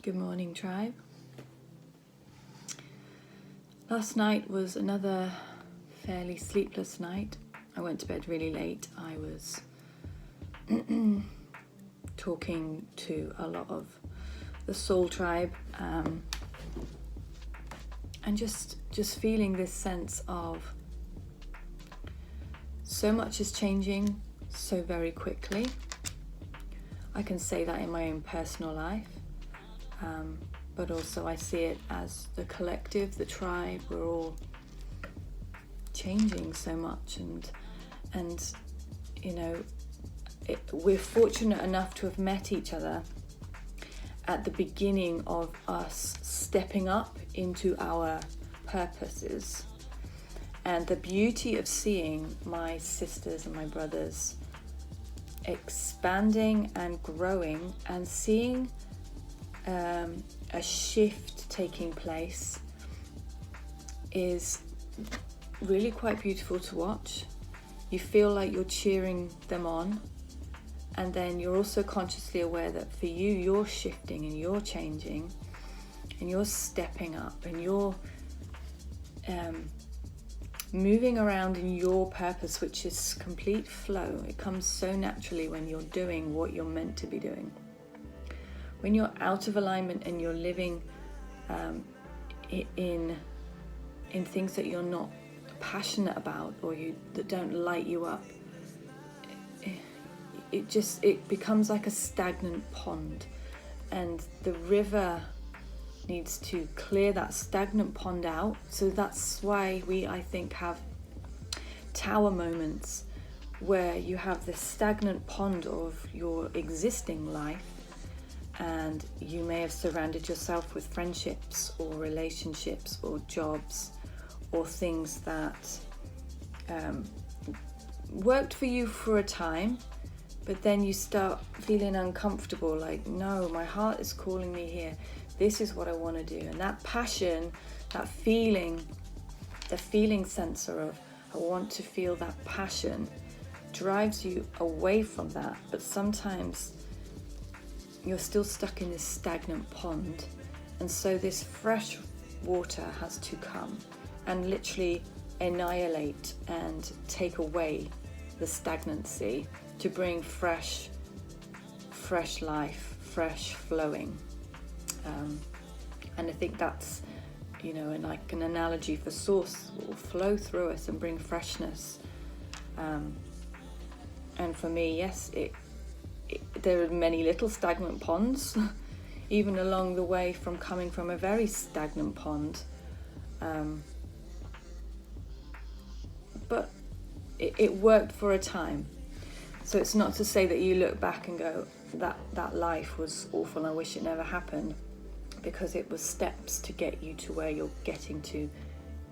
Good morning, tribe. Last night was another fairly sleepless night. I went to bed really late. I was talking to a lot of the soul tribe, and just feeling this sense of so much is changing so very quickly. I can say that in my own personal life. But also I see it as the collective, the tribe. We're all changing so much, and you know, we're fortunate enough to have met each other at the beginning of us stepping up into our purposes. And the beauty of seeing my sisters and my brothers expanding and growing and seeing a shift taking place is really quite beautiful to watch. You feel like you're cheering them on, and then you're also consciously aware that for you, you're shifting and you're changing and you're stepping up and you're moving around in your purpose, which is complete flow. It comes so naturally when you're doing what you're meant to be doing. When you're out of alignment and you're living in things that you're not passionate about or that don't light you up, it becomes like a stagnant pond, and the river needs to clear that stagnant pond out. So that's why we, I think, have tower moments where you have this stagnant pond of your existing life, and you may have surrounded yourself with friendships or relationships or jobs or things that worked for you for a time, but then you start feeling uncomfortable, like, no, my heart is calling me here. This is what I want to do. And that passion, that feeling, the feeling sensor of I want to feel that passion drives you away from that. But sometimes you're still stuck in this stagnant pond, and so this fresh water has to come and literally annihilate and take away the stagnancy to bring fresh life, fresh flowing. And I think that's, like an analogy for source will flow through us and bring freshness. And for me, yes, there are many little stagnant ponds, even along the way from coming from a very stagnant pond. But it worked for a time. So it's not to say that you look back and go, that life was awful, I wish it never happened, because it was steps to get you to where you're getting to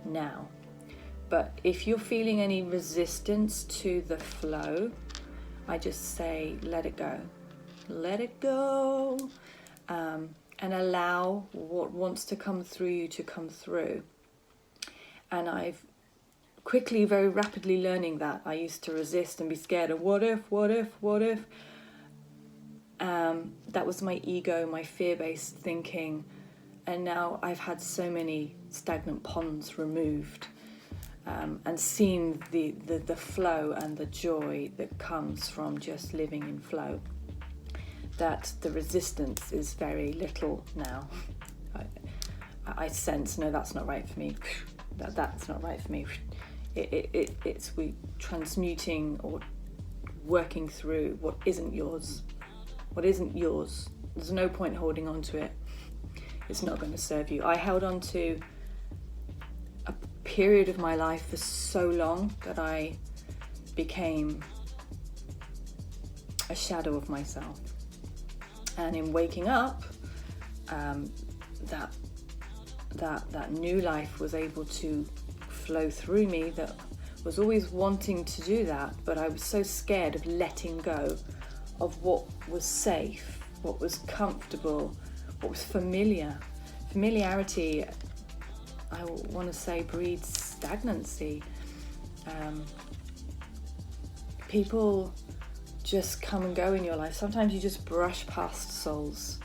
now. But if you're feeling any resistance to the flow, I just say, let it go. Let it go, and allow what wants to come through you to come through. And I've quickly, very rapidly learning that. I used to resist and be scared of what if. That was my ego, my fear-based thinking. And now I've had so many stagnant ponds removed, and seen the flow and the joy that comes from just living in flow, that the resistance is very little now. I sense, no, that's not right for me. That's not right for me. It's we transmuting or working through what isn't yours. What isn't yours, there's no point holding on to it. It's not going to serve you. I held on to a period of my life for so long that I became a shadow of myself. And in waking up, that new life was able to flow through me, that was always wanting to do that, but I was so scared of letting go of what was safe, what was comfortable, what was familiar. Familiarity, I want to say, breeds stagnancy. People just come and go in your life. Sometimes you just brush past souls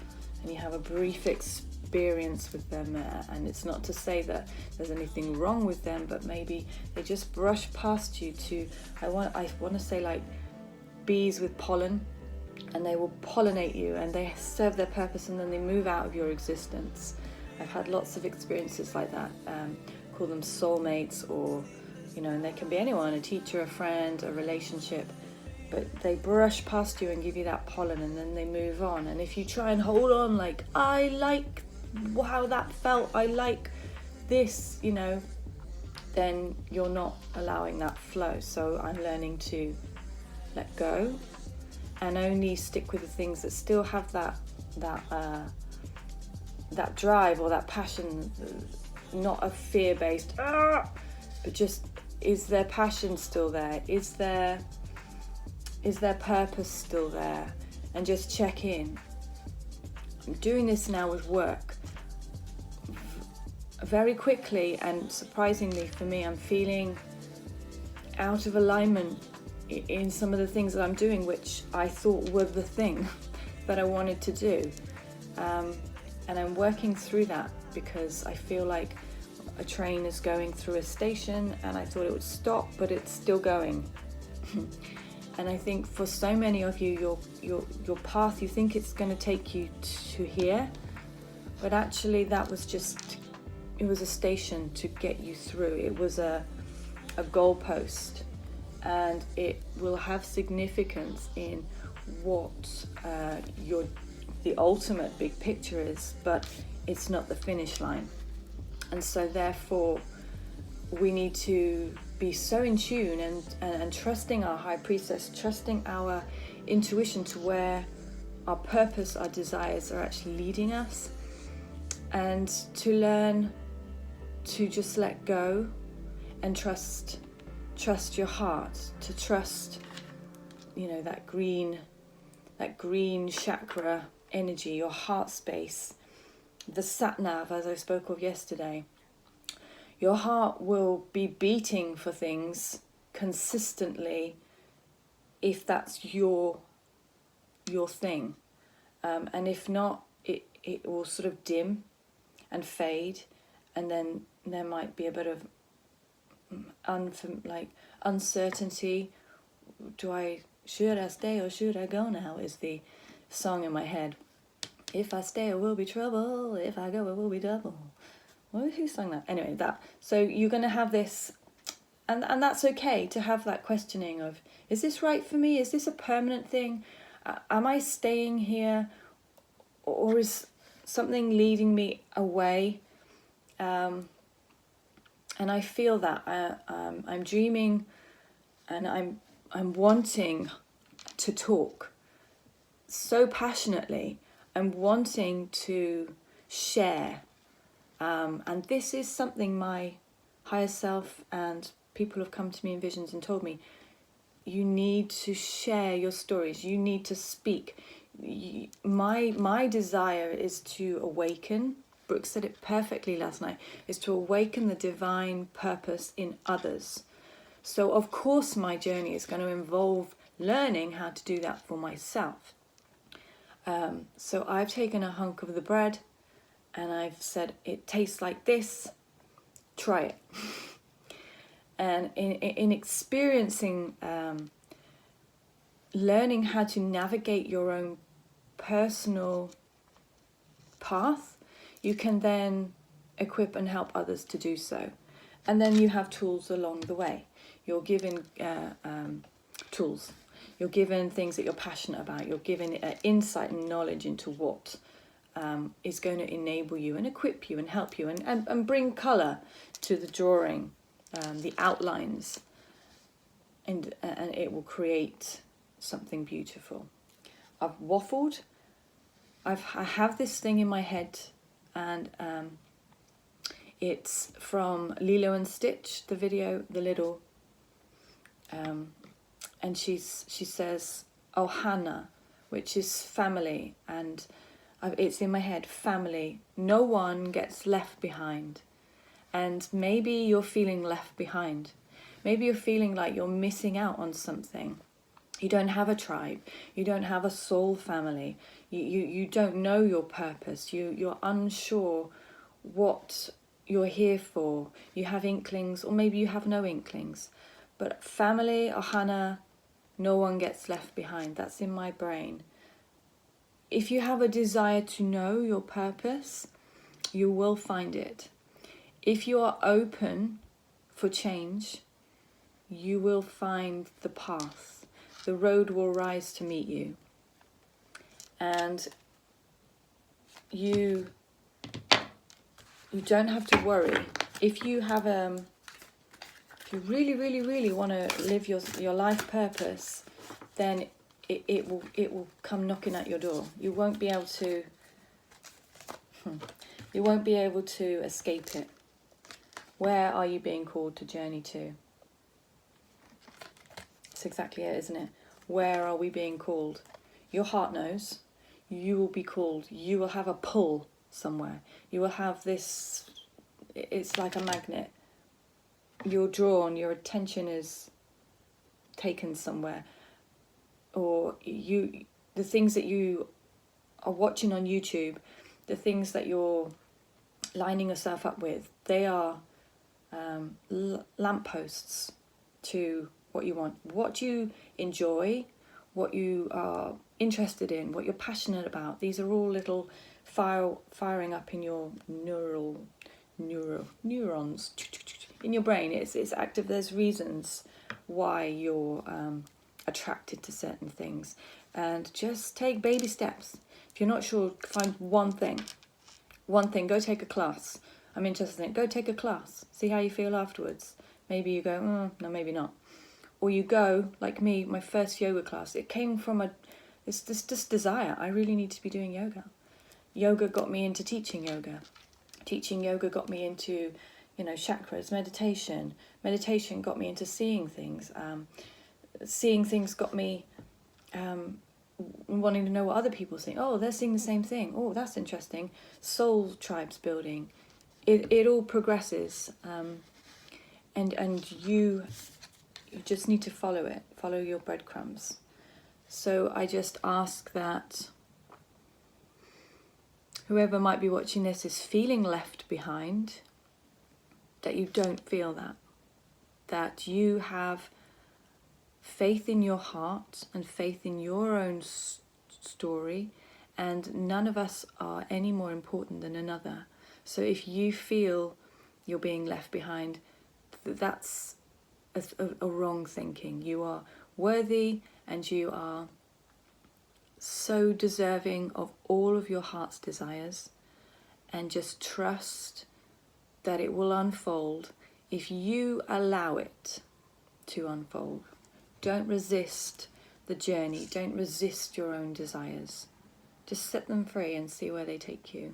and you have a brief experience with them, and it's not to say that there's anything wrong with them, but maybe they just brush past you to, I want to say like bees with pollen, and they will pollinate you and they serve their purpose and then they move out of your existence. I've had lots of experiences like that. Call them soulmates, or and they can be anyone, a teacher, a friend, a relationship, but they brush past you and give you that pollen and then they move on. And if you try and hold on like, I like how that felt, I like this, then you're not allowing that flow. So I'm learning to let go and only stick with the things that still have that drive or that passion, not a fear-based, but just, is their passion still there? Is their purpose still there? And just check in. I'm doing this now with work. Very quickly and surprisingly for me, I'm feeling out of alignment in some of the things that I'm doing, which I thought were the thing that I wanted to do. And I'm working through that because I feel like a train is going through a station and I thought it would stop, but it's still going. And I think for so many of you, your path, you think it's going to take you to here, but actually that was it was a station to get you through. It was a goalpost, and it will have significance in what the ultimate big picture is, but it's not the finish line. And so therefore we need to be so in tune and trusting our high priestess, trusting our intuition to where our purpose, our desires are actually leading us, and to learn to just let go and trust your heart, to trust that green chakra energy, your heart space, the sat nav, as I spoke of yesterday. Your heart will be beating for things consistently if that's your thing, and if not, it will sort of dim and fade, and then there might be a bit of uncertainty. Should I stay or should I go now, is the song in my head. If I stay it will be trouble, if I go it will be double. Well, who sang that? Anyway, that. So you're going to have this, and that's okay to have that questioning of, is this right for me? Is this a permanent thing? Am I staying here? Or is something leading me away? And I feel that I'm dreaming, and I'm wanting to talk so passionately. I'm wanting to share. And this is something my higher self and people have come to me in visions and told me, you need to share your stories. You need to speak. My desire is to awaken. Brooke said it perfectly last night, is to awaken the divine purpose in others. So of course my journey is going to involve learning how to do that for myself. So I've taken a hunk of the bread and I've said, it tastes like this, try it. And in experiencing, learning how to navigate your own personal path, you can then equip and help others to do so. And then you have tools along the way. You're given tools. You're given things that you're passionate about. You're given insight and knowledge into what is going to enable you and equip you and help you and bring colour to the drawing, the outlines, and it will create something beautiful. I've waffled. I have this thing in my head, and it's from Lilo and Stitch, the video, the little, and she says Ohana, which is family, and it's in my head, family. No one gets left behind. And maybe you're feeling left behind. Maybe you're feeling like you're missing out on something. You don't have a tribe. You don't have a soul family. You don't know your purpose. You're unsure what you're here for. You have inklings, or maybe you have no inklings. But family, Ohana, no one gets left behind. That's in my brain. If you have a desire to know your purpose, you will find it. If you are open for change, you will find the path. The road will rise to meet you. And you don't have to worry. If you have if you really want to live your life purpose, then it will come knocking at your door. You won't be able to escape it. Where are you being called to journey to? That's exactly it, isn't it? Where are we being called? Your heart knows. You will be called. You will have a pull somewhere. You will have this, it's like a magnet. You're drawn, your attention is taken somewhere. Or the things that you are watching on YouTube, the things that you're lining yourself up with, they are lampposts to what you want. What you enjoy, what you are interested in, what you're passionate about, these are all little firing up in your neurons in your brain. It's active. There's reasons why you're attracted to certain things, and just take baby steps. If you're not sure, find one thing, go take a class. I'm interested in it. Go take a class, see how you feel afterwards. Maybe you go, no, maybe not. Or you go, like me, my first yoga class, it came from this desire. I really need to be doing yoga. Yoga got me into teaching yoga. Teaching yoga got me into, chakras, meditation. Meditation got me into seeing things. Seeing things got me wanting to know what other people think. Oh, they're seeing the same thing. Oh, that's interesting. Soul tribes building. It all progresses. And you just need to follow it. Follow your breadcrumbs. So I just ask that whoever might be watching this is feeling left behind, that you don't feel that you have faith in your heart and faith in your own story, and none of us are any more important than another. So if you feel you're being left behind, that's a wrong thinking. You are worthy, and you are so deserving of all of your heart's desires, and just trust that it will unfold if you allow it to unfold. Don't resist the journey. Don't resist your own desires. Just set them free and see where they take you.